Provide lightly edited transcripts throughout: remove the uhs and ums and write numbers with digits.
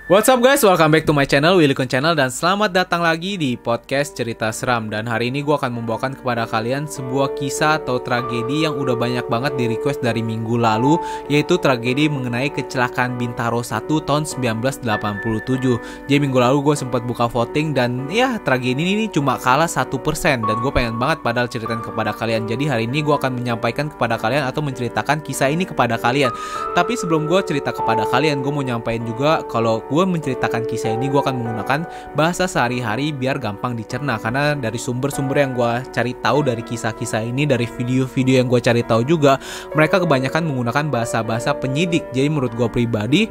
What's up guys, welcome back to my channel, Willy Kun Channel, dan selamat datang lagi di podcast cerita seram. Dan hari ini gue akan membawakan kepada kalian sebuah kisah atau tragedi yang udah banyak banget di request dari minggu lalu, yaitu tragedi mengenai kecelakaan Bintaro 1 tahun 1987. Jadi minggu lalu gue sempat buka voting dan ya tragedi ini cuma kalah 1%, dan gue pengen banget padahal ceritain kepada kalian. Jadi hari ini gue akan menyampaikan kepada kalian atau menceritakan kisah ini kepada kalian. Tapi sebelum gue cerita kepada kalian, gue mau nyampain juga kalau gue menceritakan kisah ini, gue akan menggunakan bahasa sehari-hari biar gampang dicerna. Karena dari sumber-sumber yang gue cari tahu dari kisah-kisah ini, dari video-video yang gue cari tahu juga, mereka kebanyakan menggunakan bahasa-bahasa penyidik. Jadi menurut gue pribadi,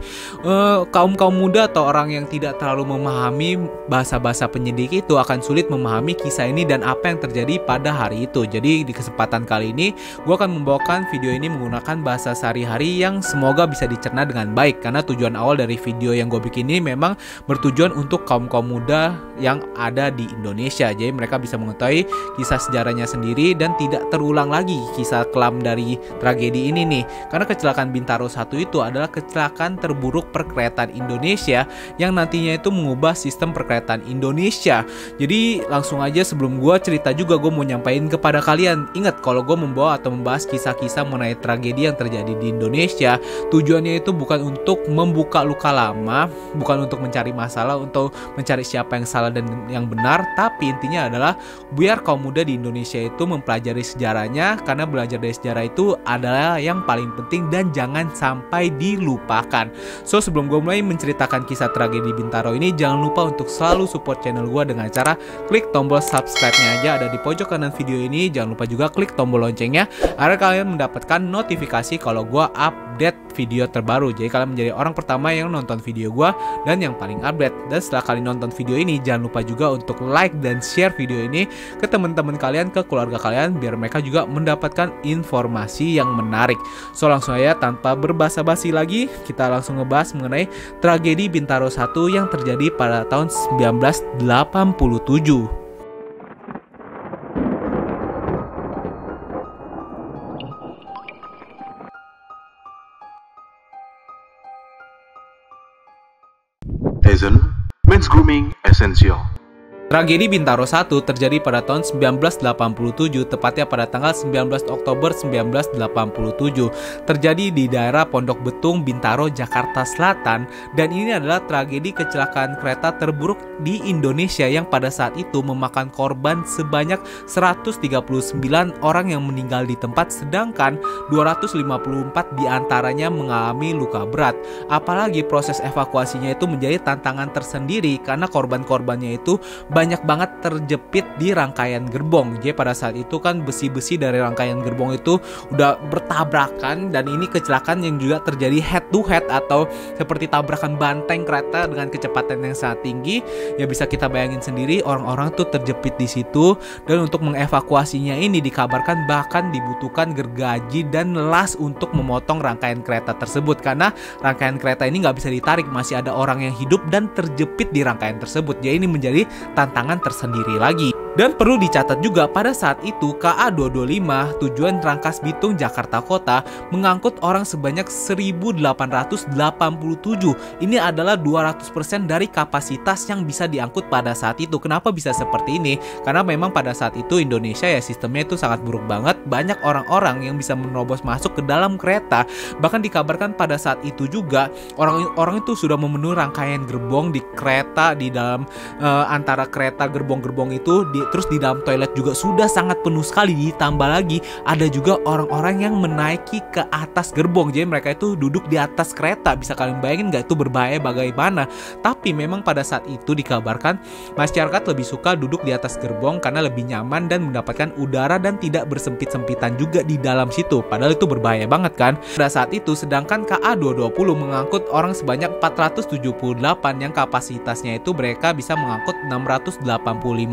kaum-kaum muda atau orang yang tidak terlalu memahami bahasa-bahasa penyidik itu akan sulit memahami kisah ini dan apa yang terjadi pada hari itu. Jadi di kesempatan kali ini, gue akan membawakan video ini menggunakan bahasa sehari-hari yang semoga bisa dicerna dengan baik. Karena tujuan awal dari video yang gue bikin ini memang bertujuan untuk kaum-kaum muda yang ada di Indonesia. Jadi mereka bisa mengetahui kisah sejarahnya sendiri dan tidak terulang lagi kisah kelam dari tragedi ini nih. Karena kecelakaan Bintaro 1 itu adalah kecelakaan terburuk perkeretaan Indonesia yang nantinya itu mengubah sistem perkeretaan Indonesia. Jadi langsung aja sebelum gue cerita juga, gue mau nyampain kepada kalian, ingat kalau gue membawa atau membahas kisah-kisah mengenai tragedi yang terjadi di Indonesia, tujuannya itu bukan untuk membuka luka lama, bukan untuk mencari masalah, untuk mencari siapa yang salah dan yang benar, tapi intinya adalah biar kaum muda di Indonesia itu mempelajari sejarahnya, karena belajar dari sejarah itu adalah yang paling penting dan jangan sampai dilupakan. So sebelum gue mulai menceritakan kisah tragedi Bintaro ini, jangan lupa untuk selalu support channel gue dengan cara klik tombol subscribe-nya aja, ada di pojok kanan video ini. Jangan lupa juga klik tombol loncengnya agar kalian mendapatkan notifikasi kalau gue update video terbaru. Jadi kalian menjadi orang pertama yang nonton video gue dan yang paling update. Dan setelah kalian nonton video ini, jangan lupa juga untuk like dan share video ini ke teman-teman kalian, ke keluarga kalian, biar mereka juga mendapatkan informasi yang menarik. So langsung aja tanpa berbasa-basi lagi, kita langsung ngebahas mengenai tragedi Bintaro 1 yang terjadi pada tahun 1987. Hazen, Men's Grooming Essential. Tragedi Bintaro 1 terjadi pada tahun 1987, tepatnya pada tanggal 19 Oktober 1987. Terjadi di daerah Pondok Betung, Bintaro, Jakarta Selatan. Dan ini adalah tragedi kecelakaan kereta terburuk di Indonesia yang pada saat itu memakan korban sebanyak 139 orang yang meninggal di tempat, sedangkan 254 diantaranya mengalami luka berat. Apalagi proses evakuasinya itu menjadi tantangan tersendiri karena korban-korbannya itu banyak banget terjepit di rangkaian gerbong. Jadi pada saat itu kan besi-besi dari rangkaian gerbong itu udah bertabrakan, dan ini kecelakaan yang juga terjadi head to head atau seperti tabrakan banteng kereta dengan kecepatan yang sangat tinggi. Ya bisa kita bayangin sendiri, orang-orang tuh terjepit di situ, dan untuk mengevakuasinya ini dikabarkan bahkan dibutuhkan gergaji dan las untuk memotong rangkaian kereta tersebut, karena rangkaian kereta ini nggak bisa ditarik, masih ada orang yang hidup dan terjepit di rangkaian tersebut. Jadi ini menjadi tantangan tersendiri lagi. Dan perlu dicatat juga pada saat itu KA 225 tujuan Rangkas Bitung Jakarta Kota mengangkut orang sebanyak 1887. Ini adalah 200% dari kapasitas yang bisa diangkut pada saat itu. Kenapa bisa seperti ini? Karena memang pada saat itu Indonesia ya sistemnya itu sangat buruk banget. Banyak orang-orang yang bisa menerobos masuk ke dalam kereta. Bahkan dikabarkan pada saat itu juga orang-orang itu sudah memenuhi rangkaian gerbong di kereta, di dalam antara kereta gerbong-gerbong itu terus di dalam toilet juga sudah sangat penuh sekali. Ditambah lagi ada juga orang-orang yang menaiki ke atas gerbong. Jadi mereka itu duduk di atas kereta. Bisa kalian bayangin gak itu berbahaya bagaimana? Tapi memang pada saat itu dikabarkan masyarakat lebih suka duduk di atas gerbong karena lebih nyaman dan mendapatkan udara dan tidak bersempit-sempitan juga di dalam situ. Padahal itu berbahaya banget kan. Pada saat itu sedangkan KA 220 mengangkut orang sebanyak 478 yang kapasitasnya itu mereka bisa mengangkut 685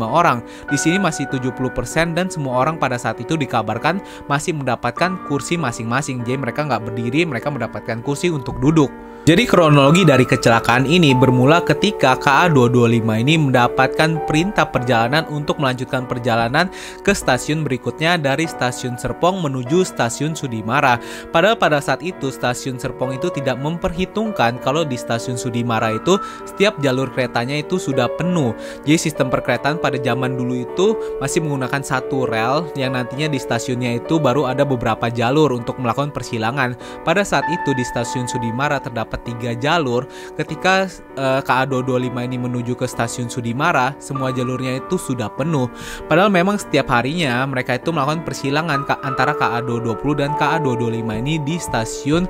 orang. Di sini masih 70% dan semua orang pada saat itu dikabarkan masih mendapatkan kursi masing-masing. Jadi mereka nggak berdiri, mereka mendapatkan kursi untuk duduk. Jadi kronologi dari kecelakaan ini bermula ketika KA225 ini mendapatkan perintah perjalanan untuk melanjutkan perjalanan ke stasiun berikutnya dari stasiun Serpong menuju stasiun Sudimara. Padahal pada saat itu stasiun Serpong itu tidak memperhitungkan kalau di stasiun Sudimara itu setiap jalur keretanya itu sudah penuh. Jadi sistem perkeretaan pada zaman dulu itu masih menggunakan satu rel yang nantinya di stasiunnya itu baru ada beberapa jalur untuk melakukan persilangan. Pada saat itu di stasiun Sudimara terdapat 3 jalur. Ketika KA225 ini menuju ke stasiun Sudimara, semua jalurnya itu sudah penuh. Padahal memang setiap harinya mereka itu melakukan persilangan antara KA220 dan KA225 ini di stasiun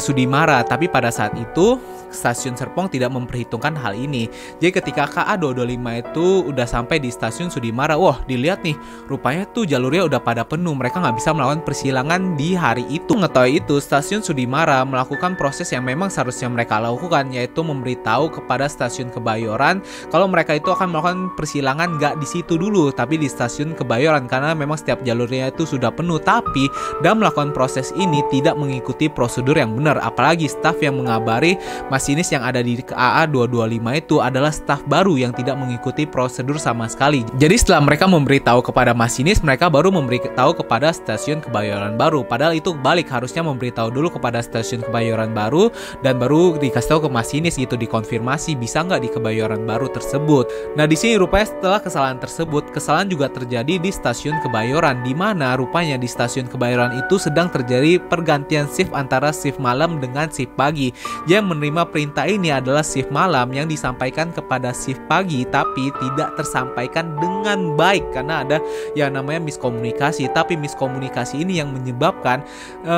Sudimara. Tapi pada saat itu stasiun Serpong tidak memperhitungkan hal ini. Jadi ketika KA225 itu udah sampai di stasiun Sudimara, wah dilihat nih, rupanya tuh jalurnya udah pada penuh. Mereka nggak bisa melakukan persilangan di hari itu. Mengetahui itu, stasiun Sudimara melakukan proses yang memang seharusnya mereka lakukan, yaitu memberitahu kepada stasiun Kebayoran kalau mereka itu akan melakukan persilangan nggak di situ dulu, tapi di stasiun Kebayoran, karena memang setiap jalurnya itu sudah penuh. Tapi dalam melakukan proses ini tidak mengikuti prosedur yang benar, apalagi staf yang mengabari masinis yang ada di KA225 itu adalah staf baru yang tidak mengikuti prosedur sama sekali. Jadi setelah mereka memberitahu kepada masinis, mereka baru memberitahu kepada stasiun Kebayoran baru. Padahal itu balik, harusnya memberitahu dulu kepada stasiun Kebayoran baru dan baru dikasih tahu ke masinis gitu, dikonfirmasi bisa nggak di Kebayoran baru tersebut. Nah di sini rupanya setelah kesalahan tersebut, kesalahan juga terjadi di stasiun Kebayoran, di mana rupanya di stasiun Kebayoran itu sedang terjadi pergantian shift antara shift malam dengan shift pagi. Yang menerima perintah ini adalah shift malam yang disampaikan kepada shift pagi, tapi tidak tersampaikan dengan baik karena ada yang namanya miskomunikasi. Tapi miskomunikasi ini yang menyebabkan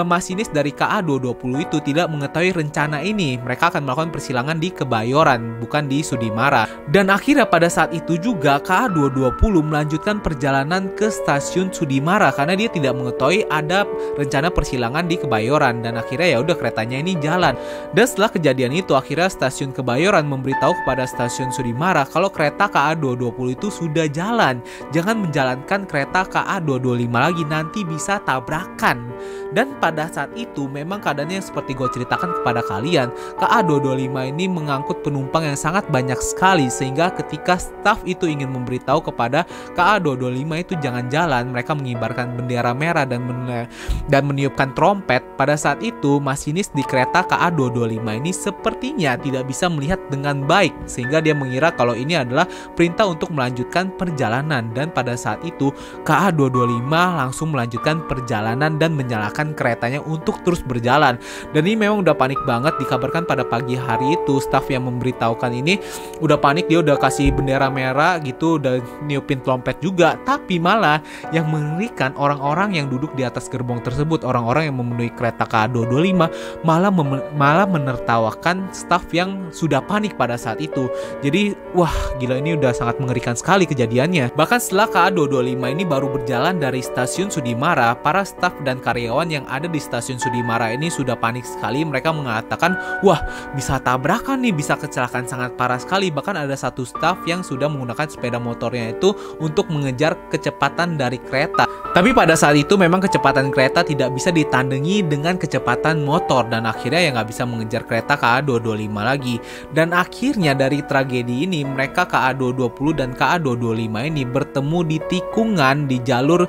masinis dari KA220 itu tidak mengetahui rencana ini. Mereka akan melakukan persilangan di Kebayoran, bukan di Sudimara. Dan akhirnya pada saat itu juga KA220 melanjutkan perjalanan ke stasiun Sudimara karena dia tidak mengetahui ada rencana persilangan di Kebayoran. Dan akhirnya ya udah keretanya ini jalan. Dan setelah kejadian itu akhirnya stasiun Kebayoran memberitahu kepada stasiun Sudimara kalau kereta KA220 itu sudah jalan. Jangan menjalankan kereta KA225 lagi, nanti bisa tabrakan. Dan pada saat itu memang keadaannya yang seperti gue ceritakan kepada kalian, KA225 ini mengangkut penumpang yang sangat banyak sekali, sehingga ketika staf itu ingin memberitahu kepada KA225 itu jangan jalan, mereka mengibarkan bendera merah dan meniupkan trompet. Pada saat itu masinis di kereta KA225 ini sepertinya tidak bisa melihat dengan baik, sehingga dia mengira kalau ini adalah perintah untuk melanjutkan perjalanan. Dan pada saat itu KA225 langsung melanjutkan perjalanan dan menyalakan keretanya untuk terus berjalan. Dan ini memang udah panik banget. Dikabarkan pada pagi hari itu staf yang memberitahukan ini udah panik, dia udah kasih bendera merah gitu, udah niupin trompet juga. Tapi malah yang mengerikan, orang-orang yang duduk di atas gerbong tersebut, orang-orang yang memenuhi kereta KA225 malah menertawakan staf yang sudah panik pada saat itu. Jadi wah gila, ini udah sangat mengerikan sekali kejadiannya. Bahkan setelah KA225 ini baru berjalan dari stasiun Sudimara, para staf dan karyawan yang ada di stasiun Sudimara ini sudah panik sekali. Mereka mengatakan wah bisa tabrakan nih, bisa kecelakaan sangat parah sekali. Bahkan ada satu staf yang sudah menggunakan sepeda motornya itu untuk mengejar kecepatan dari kereta. Tapi pada saat itu memang kecepatan kereta tidak bisa ditandingi dengan kecepatan motor, dan akhirnya ya nggak bisa mengejar kereta KA225 lagi. Dan akhirnya dari tragedi ini mereka KA220 dan KA225 ini bertemu di tikungan di jalur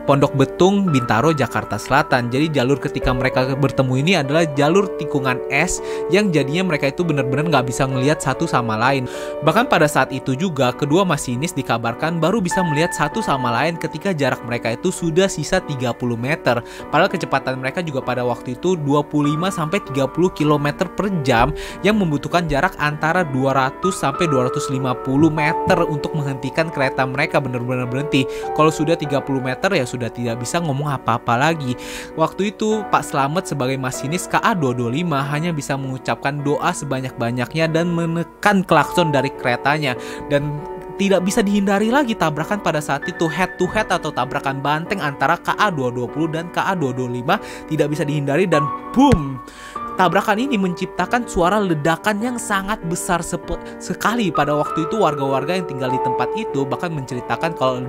Pondok Betung, Bintaro, Jakarta Selatan. Jadi jalur ketika mereka bertemu ini adalah jalur tikungan es yang jadinya mereka itu benar-benar nggak bisa melihat satu sama lain. Bahkan pada saat itu juga kedua masinis dikabarkan baru bisa melihat satu sama lain ketika jarak mereka itu sudah sisa 30 meter. Padahal kecepatan mereka juga pada waktu itu 25-30 km per jam yang membutuhkan jarak antara 200-250 meter untuk menghentikan kereta mereka benar-benar berhenti. Kalau sudah 30 meter ya sudah tidak bisa ngomong apa-apa lagi. Waktu itu Pak Slamet sebagai masinis KA225 hanya bisa mengucapkan doa sebanyak-banyaknya dan menekan klakson dari keretanya. Dan tidak bisa dihindari lagi tabrakan pada saat itu, head to head atau tabrakan banteng antara KA220 dan KA225 tidak bisa dihindari, dan boom, tabrakan ini menciptakan suara ledakan yang sangat besar sekali. Pada waktu itu warga-warga yang tinggal di tempat itu bahkan menceritakan kalau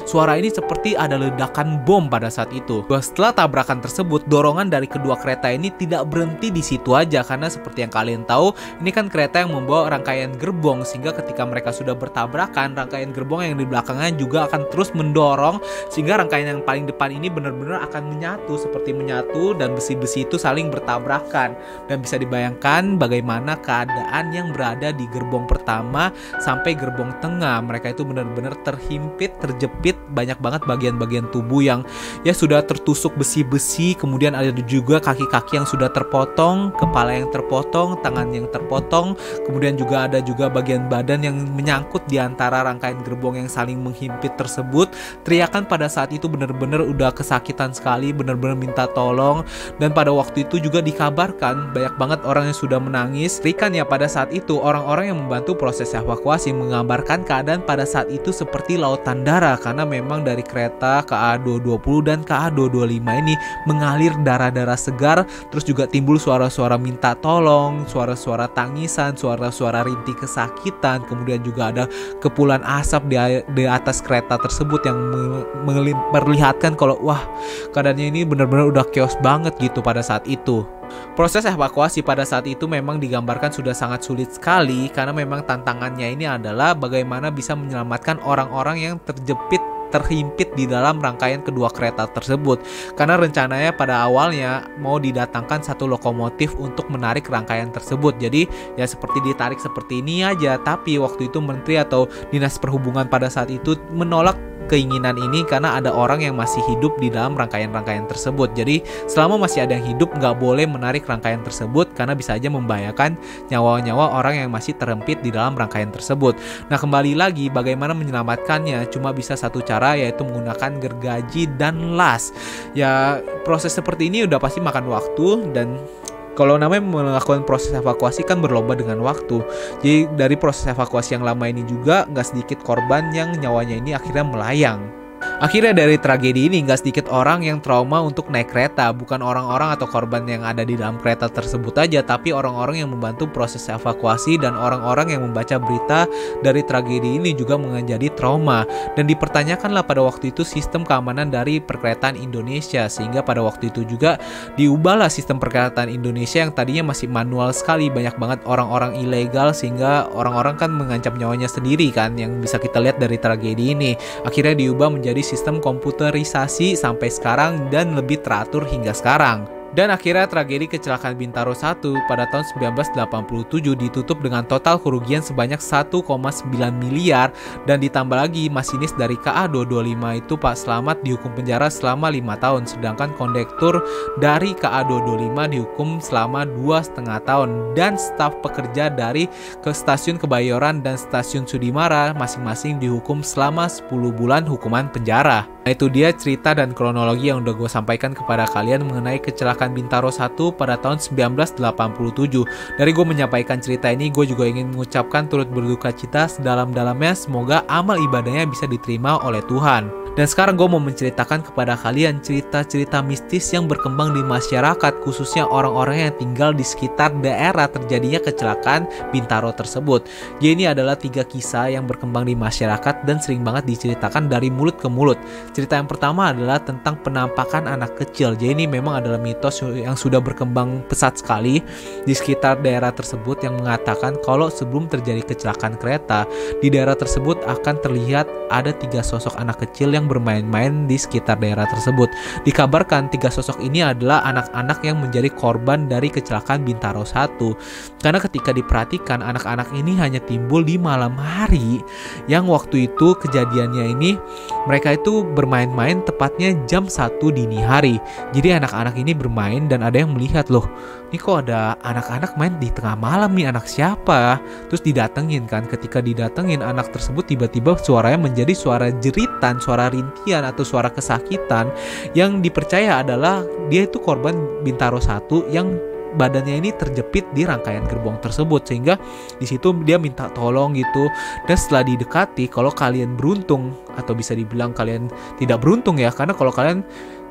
suara ini seperti ada ledakan bom pada saat itu. Setelah tabrakan tersebut, dorongan dari kedua kereta ini tidak berhenti di situ aja, karena seperti yang kalian tahu, ini kan kereta yang membawa rangkaian gerbong, sehingga ketika mereka sudah bertabrakan, rangkaian gerbong yang di belakangnya juga akan terus mendorong, sehingga rangkaian yang paling depan ini benar-benar akan menyatu, dan besi-besi itu saling bertabrakan. Dan bisa dibayangkan bagaimana keadaan yang berada di gerbong pertama sampai gerbong tengah. Mereka itu benar-benar terhimpit, terjepit, banyak banget bagian-bagian tubuh yang ya sudah tertusuk besi-besi. Kemudian ada juga kaki-kaki yang sudah terpotong, kepala yang terpotong, tangan yang terpotong. Kemudian juga ada juga bagian badan yang menyangkut di antara rangkaian gerbong yang saling menghimpit tersebut. Teriakan pada saat itu benar-benar udah kesakitan sekali, benar-benar minta tolong. Dan pada waktu itu juga dikabarkan banyak banget orang yang sudah menangis. Rikan ya, pada saat itu orang-orang yang membantu proses evakuasi menggambarkan keadaan pada saat itu seperti lautan darah, karena memang dari kereta KA220 dan KA225 ini mengalir darah-darah segar. Terus juga timbul suara-suara minta tolong, suara-suara tangisan, suara-suara rintih kesakitan. Kemudian juga ada kepulan asap di atas kereta tersebut yang memperlihatkan kalau wah, keadaannya ini benar-benar udah chaos banget gitu pada saat itu. Proses evakuasi pada saat itu memang digambarkan sudah sangat sulit sekali, karena memang tantangannya ini adalah bagaimana bisa menyelamatkan orang-orang yang terhimpit di dalam rangkaian kedua kereta tersebut. Karena rencananya pada awalnya mau didatangkan satu lokomotif untuk menarik rangkaian tersebut. Jadi ya seperti ditarik seperti ini aja, tapi waktu itu menteri atau dinas perhubungan pada saat itu menolak keinginan ini karena ada orang yang masih hidup di dalam rangkaian-rangkaian tersebut. Jadi selama masih ada yang hidup nggak boleh menarik rangkaian tersebut, karena bisa aja membahayakan nyawa-nyawa orang yang masih terhimpit di dalam rangkaian tersebut. Nah, kembali lagi bagaimana menyelamatkannya, cuma bisa satu cara, yaitu menggunakan gergaji dan las. Ya proses seperti ini udah pasti makan waktu, dan kalau namanya melakukan proses evakuasi kan berlomba dengan waktu. Jadi dari proses evakuasi yang lama ini juga nggak sedikit korban yang nyawanya ini akhirnya melayang. Akhirnya dari tragedi ini nggak sedikit orang yang trauma untuk naik kereta. Bukan orang-orang atau korban yang ada di dalam kereta tersebut aja, tapi orang-orang yang membantu proses evakuasi dan orang-orang yang membaca berita dari tragedi ini juga menjadi trauma. Dan dipertanyakanlah pada waktu itu sistem keamanan dari perkeretaan Indonesia, sehingga pada waktu itu juga diubahlah sistem perkeretaan Indonesia yang tadinya masih manual sekali, banyak banget orang-orang ilegal, sehingga orang-orang kan mengancam nyawanya sendiri kan, yang bisa kita lihat dari tragedi ini. Akhirnya diubah menjadi sistem komputerisasi sampai sekarang dan lebih teratur hingga sekarang. Dan akhirnya tragedi kecelakaan Bintaro 1 pada tahun 1987 ditutup dengan total kerugian sebanyak 1,9 miliar, dan ditambah lagi masinis dari KA225 itu Pak Slamet dihukum penjara selama 5 tahun, sedangkan kondektur dari KA225 dihukum selama 2,5 tahun, dan staf pekerja dari ke stasiun Kebayoran dan stasiun Sudimara masing-masing dihukum selama 10 bulan hukuman penjara. Nah, itu dia cerita dan kronologi yang udah gue sampaikan kepada kalian mengenai kecelakaan Bintaro 1 pada tahun 1987. Dari gue menyampaikan cerita ini, gue juga ingin mengucapkan turut berduka cita sedalam-dalamnya. Semoga amal ibadahnya bisa diterima oleh Tuhan. Dan sekarang gue mau menceritakan kepada kalian cerita-cerita mistis yang berkembang di masyarakat, khususnya orang-orang yang tinggal di sekitar daerah terjadinya kecelakaan Bintaro tersebut. Jadi ini adalah 3 kisah yang berkembang di masyarakat dan sering banget diceritakan dari mulut ke mulut. Cerita yang pertama adalah tentang penampakan anak kecil. Jadi ini memang adalah mitos yang sudah berkembang pesat sekali di sekitar daerah tersebut, yang mengatakan kalau sebelum terjadi kecelakaan kereta, di daerah tersebut akan terlihat ada 3 sosok anak kecil yang bermain-main di sekitar daerah tersebut. Dikabarkan 3 sosok ini adalah anak-anak yang menjadi korban dari kecelakaan Bintaro 1. Karena ketika diperhatikan, anak-anak ini hanya timbul di malam hari, yang waktu itu kejadiannya ini mereka itu bermain-main tepatnya jam 1 dini hari. Jadi anak-anak ini bermain dan ada yang melihat, loh ini kok ada anak-anak main di tengah malam nih, anak siapa? Terus didatengin kan. Ketika didatengin, anak tersebut tiba-tiba suaranya menjadi suara jeritan, suara rintian atau suara kesakitan, yang dipercaya adalah dia itu korban Bintaro 1 yang badannya ini terjepit di rangkaian gerbong tersebut, sehingga di situ dia minta tolong gitu. Dan setelah didekati, kalau kalian beruntung atau bisa dibilang kalian tidak beruntung ya, karena kalau kalian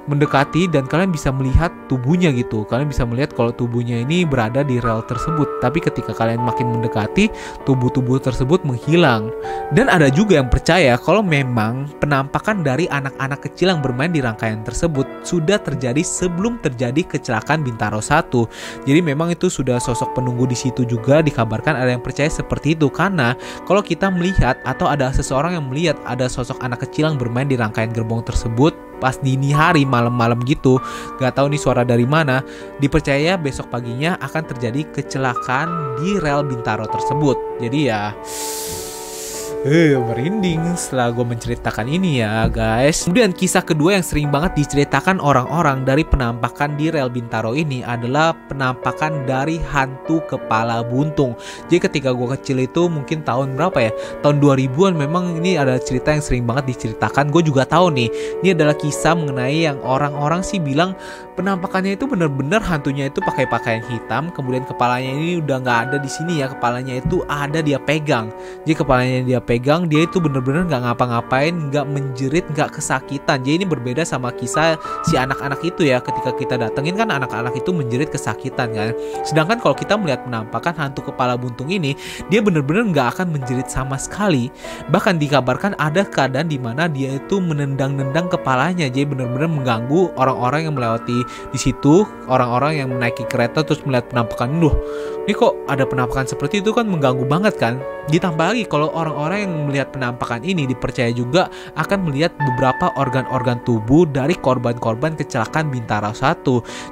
mendekati dan kalian bisa melihat tubuhnya gitu, kalian bisa melihat kalau tubuhnya ini berada di rel tersebut. Tapi ketika kalian makin mendekati, tubuh-tubuh tersebut menghilang. Dan ada juga yang percaya kalau memang penampakan dari anak-anak kecil yang bermain di rangkaian tersebut sudah terjadi sebelum terjadi kecelakaan Bintaro 1. Jadi memang itu sudah sosok penunggu di situ juga, dikabarkan ada yang percaya seperti itu. Karena kalau kita melihat atau ada seseorang yang melihat ada sosok anak kecil yang bermain di rangkaian gerbong tersebut pas dini hari, malam-malam gitu, gak tahu nih suara dari mana, dipercaya besok paginya akan terjadi kecelakaan di rel Bintaro tersebut. Jadi ya merinding setelah gue menceritakan ini ya guys. Kemudian kisah kedua yang sering banget diceritakan orang-orang dari penampakan di rel Bintaro ini adalah penampakan dari hantu kepala buntung. Jadi ketika gue kecil itu mungkin tahun berapa ya, tahun 2000-an, memang ini ada cerita yang sering banget diceritakan. Gue juga tahu nih, ini adalah kisah mengenai yang orang-orang sih bilang penampakannya itu bener-bener hantunya itu pakai pakaian hitam, kemudian kepalanya ini udah nggak ada di sini ya, kepalanya itu ada dia pegang. Jadi kepalanya dia pegang, dia itu bener-bener nggak ngapa-ngapain, nggak menjerit, nggak kesakitan. Jadi ini berbeda sama kisah si anak-anak itu ya, ketika kita datengin kan anak-anak itu menjerit kesakitan kan. Sedangkan kalau kita melihat penampakan hantu kepala buntung ini, dia bener-bener nggak akan menjerit sama sekali. Bahkan dikabarkan ada keadaan di mana dia itu menendang-nendang kepalanya, jadi bener-bener mengganggu orang-orang yang melewati di situ, orang-orang yang menaiki kereta terus melihat penampakan. Duh, ini kok ada penampakan seperti itu kan, mengganggu banget kan. Ditambah lagi kalau orang-orang yang melihat penampakan ini dipercaya juga akan melihat beberapa organ-organ tubuh dari korban-korban kecelakaan Bintaro 1.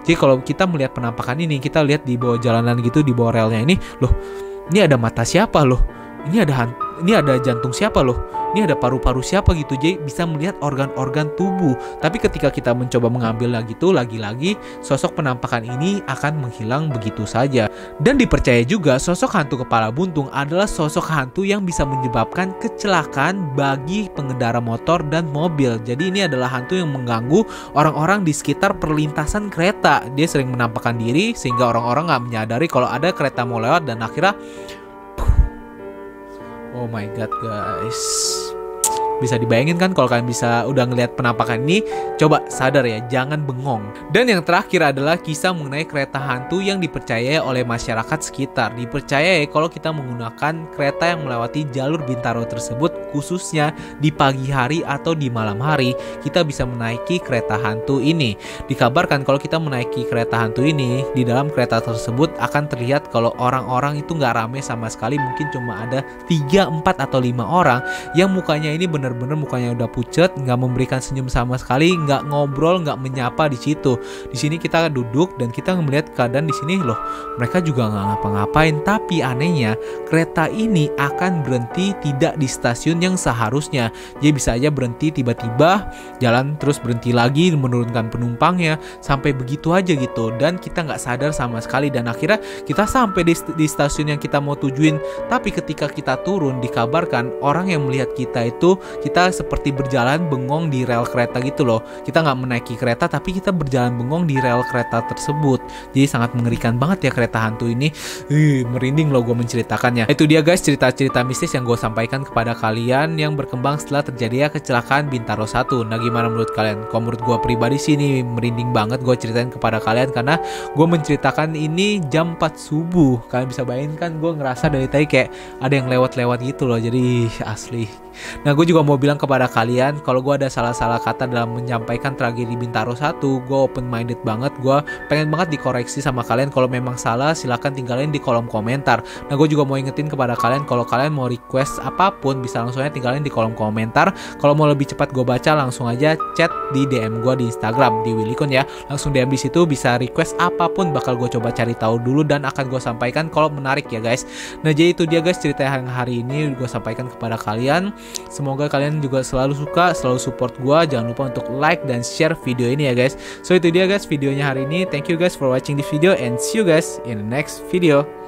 Jadi kalau kita melihat penampakan ini, kita lihat di bawah jalanan gitu, di bawah relnya ini, loh, ini ada mata siapa loh? Ini ada jantung siapa loh? Ini ada paru-paru siapa gitu. Jadi bisa melihat organ-organ tubuh. Tapi ketika kita mencoba mengambil lagi tuh, lagi-lagi sosok penampakan ini akan menghilang begitu saja. Dan dipercaya juga sosok hantu kepala buntung adalah sosok hantu yang bisa menyebabkan kecelakaan bagi pengendara motor dan mobil. Jadi ini adalah hantu yang mengganggu orang-orang di sekitar perlintasan kereta. Dia sering menampakkan diri sehingga orang-orang gak menyadari kalau ada kereta mau lewat, dan akhirnya oh my god guys, bisa dibayangin kan kalau kalian bisa udah ngelihat penampakan ini, coba sadar ya, jangan bengong. Dan yang terakhir adalah kisah mengenai kereta hantu yang dipercaya oleh masyarakat sekitar. Dipercaya kalau kita menggunakan kereta yang melewati jalur Bintaro tersebut, khususnya di pagi hari atau di malam hari, kita bisa menaiki kereta hantu ini. Dikabarkan kalau kita menaiki kereta hantu ini, di dalam kereta tersebut akan terlihat kalau orang-orang itu nggak rame sama sekali. Mungkin cuma ada 3, 4, atau 5 orang yang mukanya ini bener-bener mukanya udah pucat, nggak memberikan senyum sama sekali, nggak ngobrol, nggak menyapa di situ. Di sini kita duduk dan kita melihat keadaan di sini, loh, mereka juga nggak ngapa-ngapain. Tapi anehnya kereta ini akan berhenti tidak di stasiun yang seharusnya. Jadi bisa aja berhenti tiba-tiba jalan, terus berhenti lagi menurunkan penumpangnya, sampai begitu aja gitu. Dan kita nggak sadar sama sekali, dan akhirnya kita sampai di stasiun yang kita mau tujuin. Tapi ketika kita turun, dikabarkan orang yang melihat kita itu, kita seperti berjalan bengong di rel kereta gitu loh. Kita nggak menaiki kereta, tapi kita berjalan bengong di rel kereta tersebut. Jadi sangat mengerikan banget ya kereta hantu ini. Merinding loh gue menceritakannya. Itu dia guys, cerita-cerita mistis yang gue sampaikan kepada kalian yang berkembang setelah terjadinya kecelakaan Bintaro 1. Nah, gimana menurut kalian? Kalau menurut gue pribadi sih ini merinding banget gue ceritain kepada kalian, karena gue menceritakan ini jam 4 subuh. Kalian bisa bayangkan gue ngerasa dari tadi kayak ada yang lewat-lewat gitu loh. Jadi asli. Nah, gue juga mau bilang kepada kalian, kalau gue ada salah-salah kata dalam menyampaikan tragedi Bintaro 1, gue open minded banget. Gue pengen banget dikoreksi sama kalian. Kalau memang salah, silahkan tinggalin di kolom komentar. Nah, gue juga mau ingetin kepada kalian, kalau kalian mau request apapun, bisa langsung aja tinggalin di kolom komentar. Kalau mau lebih cepat gue baca, langsung aja chat di DM gue di Instagram, di Willycon ya. Langsung DM di situ, bisa request apapun, bakal gue coba cari tahu dulu dan akan gue sampaikan kalau menarik ya guys. Nah, jadi itu dia guys cerita yang hari ini gue sampaikan kepada kalian. Semoga kalian juga selalu suka, selalu support gue. Jangan lupa untuk like dan share video ini ya guys. So itu dia guys videonya hari ini. Thank you guys for watching this video and see you guys in the next video.